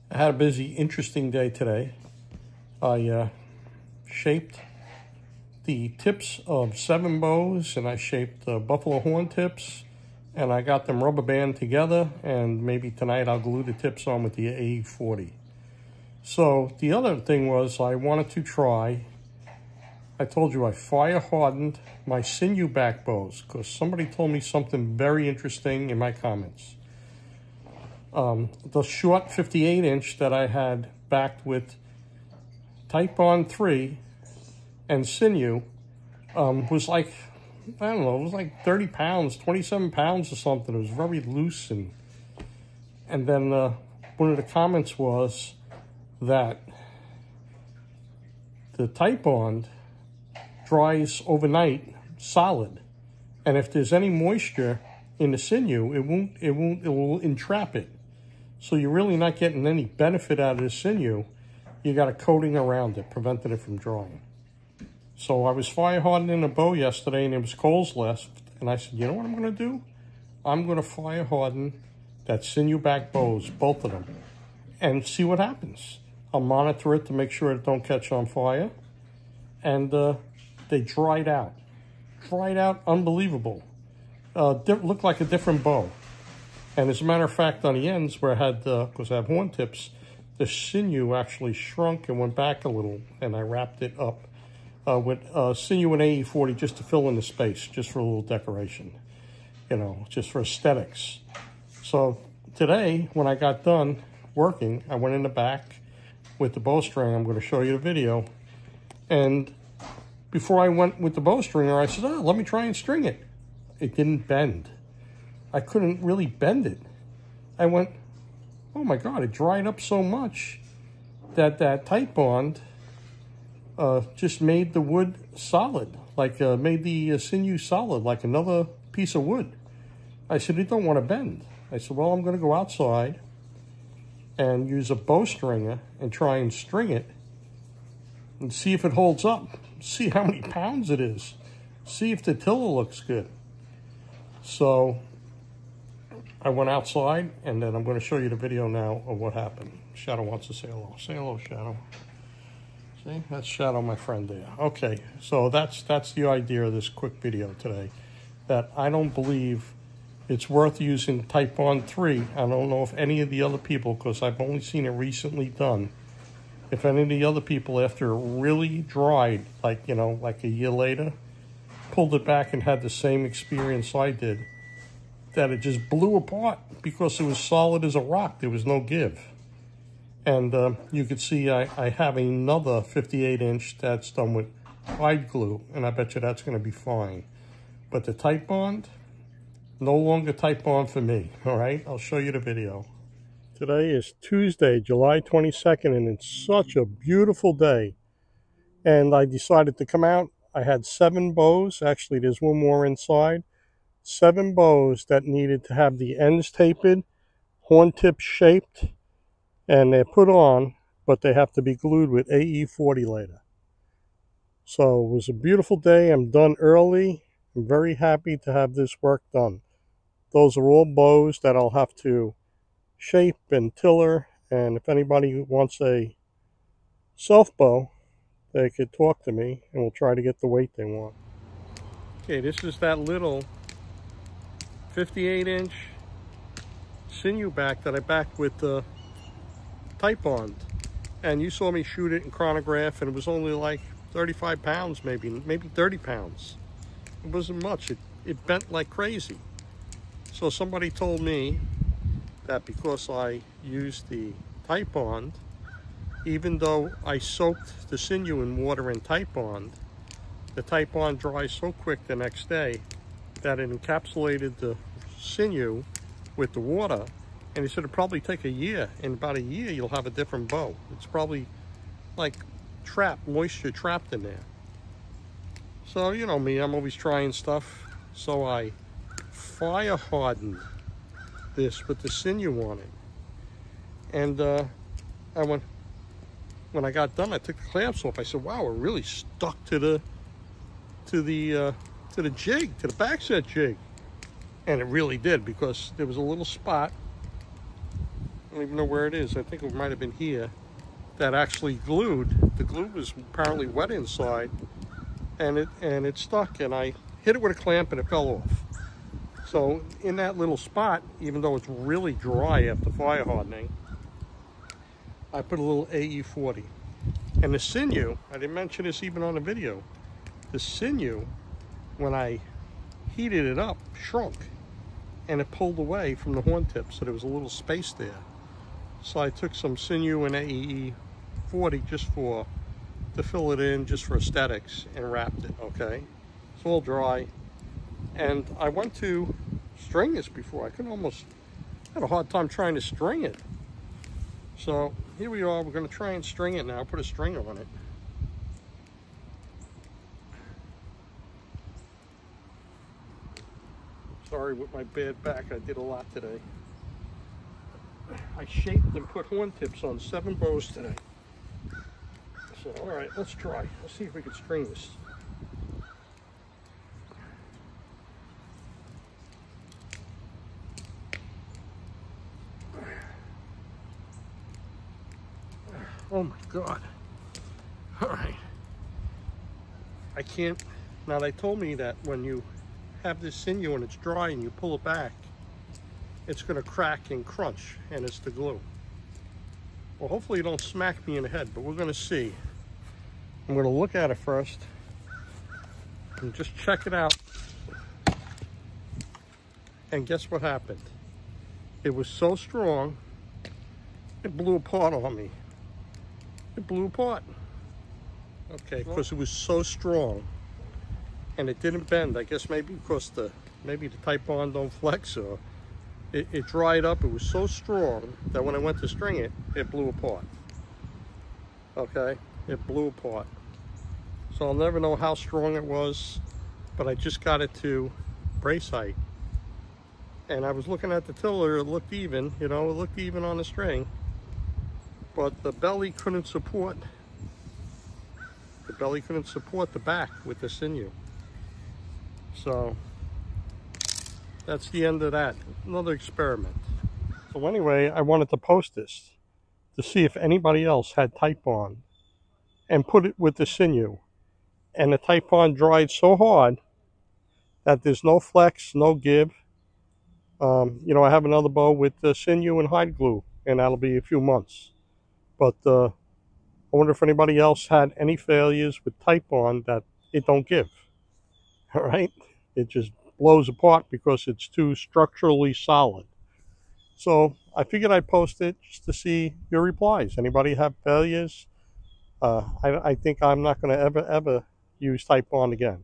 I had a busy, interesting day today. I shaped the tips of 7 bows, and I shaped the buffalo horn tips, and I got them rubber band together, and maybe tonight I'll glue the tips on with the AE40. So the other thing was I wanted to try, I told you I fire hardened my Sinew back bows because somebody told me something very interesting in my comments. The short 58-inch that I had backed with titebond 3 and Sinew was like, I don't know, it was like 30 pounds, 27 pounds or something. It was very loose. And then one of the comments was that the titebond dries overnight solid. And if there's any moisture in the Sinew, it will entrap it. So you're really not getting any benefit out of the Sinew. You got a coating around it, preventing it from drying. So I was fire hardening a bow yesterday, and there was coals left. And I said, you know what I'm going to do? I'm going to fire harden that Sinew back bows, both of them, and see what happens. I'll monitor it to make sure it don't catch on fire. And they dried out. Dried out, unbelievable. Looked like a different bow. And as a matter of fact, on the ends where I had, because I have horn tips, the Sinew actually shrunk and went back a little, and I wrapped it up with Sinew and AE40 just to fill in the space, just for a little decoration, you know, just for aesthetics. So today, when I got done working, I went in the back with the bowstring. I'm going to show you the video. And before I went with the bowstringer, I said, oh, let me try and string it. It didn't bend. I couldn't really bend it. I went, oh my God, it dried up so much that that titebond just made the wood solid, like made the Sinew solid, like another piece of wood. I said, it don't want to bend. I said, well, I'm going to go outside and use a bowstringer and try and string it and see if it holds up. See how many pounds it is. See if the tiller looks good. So I went outside, and then I'm going to show you the video now of what happened. Shadow wants to say hello. Say hello, Shadow. See, that's Shadow, my friend there. Okay, so that's the idea of this quick video today, that I don't believe it's worth using titebond 3. I don't know if any of the other people, because I've only seen it recently done, if any of the other people, after it really dried, like, you know, like a year later, pulled it back and had the same experience I did, that it just blew apart because it was solid as a rock. There was no give. And you could see I have another 58-inch that's done with hide glue, and I bet you that's going to be fine. But the titebond, no longer titebond for me, all right? I'll show you the video. Today is Tuesday, July 22nd, and it's such a beautiful day. And I decided to come out. I had 7 bows. Actually, there's one more inside. 7 bows that needed to have the ends tapered, horn tips shaped, and they're put on, but they have to be glued with AE40 later. So it was a beautiful day. I'm done early. I'm very happy to have this work done. Those are all bows that I'll have to shape and tiller, and if anybody wants a self bow, they could talk to me, and we'll try to get the weight they want. Okay, this is that little 58-inch Sinew back that I backed with the titebond, and you saw me shoot it in chronograph, and it was only like 35 pounds, maybe 30 pounds. It wasn't much. It bent like crazy. So somebody told me that because I used the titebond, even though I soaked the Sinew in water and titebond, the titebond dries so quick the next day that it encapsulated the Sinew with the water, and he said it'd probably take a year. In about a year, you'll have a different bow. It's probably like moisture trapped in there. So, you know me, I'm always trying stuff. So I fire hardened this with the Sinew on it. And when I got done, I took the clamps off. I said, wow, it really stuck to the jig, to the backset jig. And it really did, because there was a little spot don't even know where it is. I think it might have been here. That actually glued. The glue was apparently wet inside, and it stuck. And I hit it with a clamp, and it fell off. So in that little spot, even though it's really dry after fire hardening, I put a little AE40. And the Sinew, I didn't mention this even on the video. The Sinew, when I heated it up, shrunk, and it pulled away from the horn tip, so there was a little space there. So I took some Sinew and AE40 just to fill it in, just for aesthetics, and wrapped it. Okay, it's all dry. And I went to string this before. I had a hard time trying to string it. So here we are. We're going to try and string it now. Put a string on it. Sorry with my bad back. I did a lot today. I shaped and put horn tips on 7 bows today. So all right, let's try. Let's see if we can string this. Oh my God. All right. I can't. Now they told me that when you have this Sinew and it's dry and you pull it back, it's going to crack and crunch, and it's the glue. Well, hopefully you don't smack me in the head, but we're going to see. I'm going to look at it first and just check it out. And guess what happened? It was so strong, it blew apart on me. It blew apart. Okay, because it was so strong and it didn't bend. I guess maybe because maybe the titebond don't flex, or it dried up. It was so strong that when I went to string it, it blew apart. Okay, it blew apart. So I'll never know how strong it was, but I just got it to brace height. And I was looking at the tiller, it looked even, you know, it looked even on the string. But the belly couldn't support the back with the Sinew. So that's the end of that. Another experiment. So anyway, I wanted to post this to see if anybody else had titebond and put it with the Sinew, and the titebond dried so hard that there's no flex, no give. You know, I have another bow with the Sinew and hide glue, and that'll be a few months. But I wonder if anybody else had any failures with titebond that it don't give. All right, it just blows apart because it's too structurally solid. So I figured I'd post it just to see your replies. Anybody have failures? I think I'm not going to ever use titebond again.